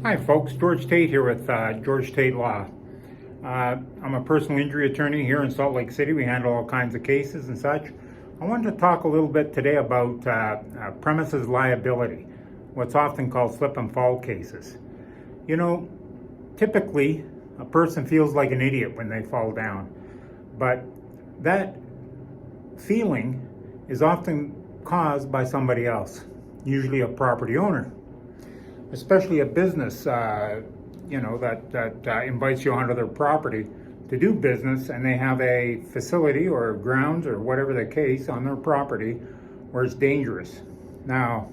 Hi folks, George Tate here with George Tate Law. I'm a personal injury attorney here in Salt Lake City. We handle all kinds of cases and such. I wanted to talk a little bit today about premises liability, what's often called slip and fall cases. You know, typically a person feels like an idiot when they fall down, but that feeling is often caused by somebody else, usually a property owner. Especially a business, that invites you onto their property to do business, and they have a facility or grounds or whatever the case on their property where it's dangerous. Now,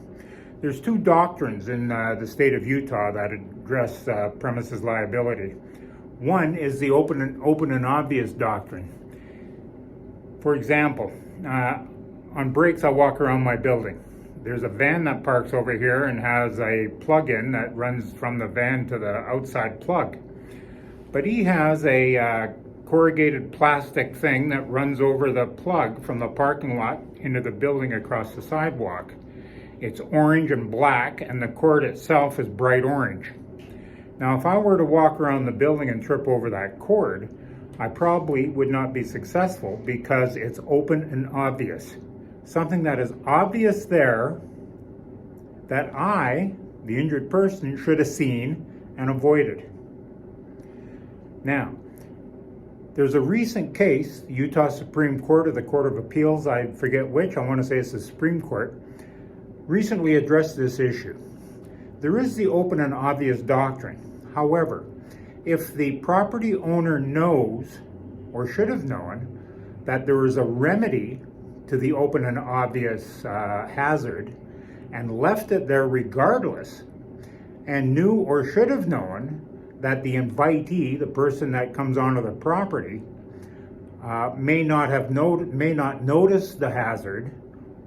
there's two doctrines in the state of Utah that address premises liability. One is the open and obvious doctrine. For example, on breaks, I walk around my building. There's a van that parks over here and has a plug-in that runs from the van to the outside plug. But he has a corrugated plastic thing that runs over the plug from the parking lot into the building across the sidewalk. It's orange and black, and the cord itself is bright orange. Now, if I were to walk around the building and trip over that cord, I probably would not be successful because it's open and obvious. Something that is obvious there that I, the injured person, should have seen and avoided. Now, there's a recent case, the Utah Supreme Court or the Court of Appeals, I forget which, I want to say it's the Supreme Court, recently addressed this issue. There is the open and obvious doctrine. However, if the property owner knows, or should have known, that there is a remedy to the open and obvious hazard and left it there regardless, and knew or should have known that the invitee, the person that comes onto the property, may not notice the hazard,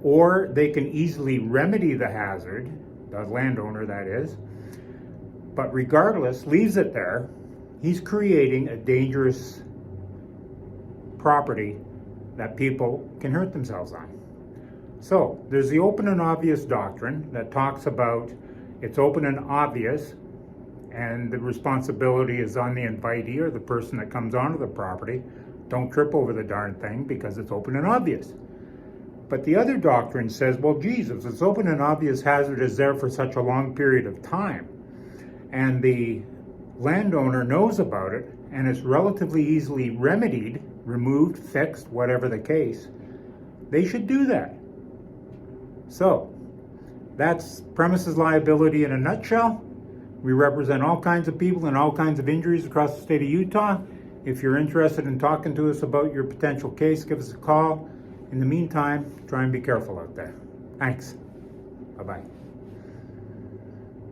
or they can easily remedy the hazard, the landowner that is, but regardless leaves it there, he's creating a dangerous property that people can hurt themselves on. So there's the open and obvious doctrine that talks about it's open and obvious and the responsibility is on the invitee or the person that comes onto the property. Don't trip over the darn thing because it's open and obvious. But the other doctrine says, well, Jesus, it's open and obvious hazard is there for such a long period of time, and the landowner knows about it, and it's relatively easily remedied, removed, fixed, whatever the case, they should do that. So, that's premises liability in a nutshell. We represent all kinds of people and all kinds of injuries across the state of Utah. If you're interested in talking to us about your potential case, give us a call. In the meantime, try and be careful out there. Thanks. Bye-bye.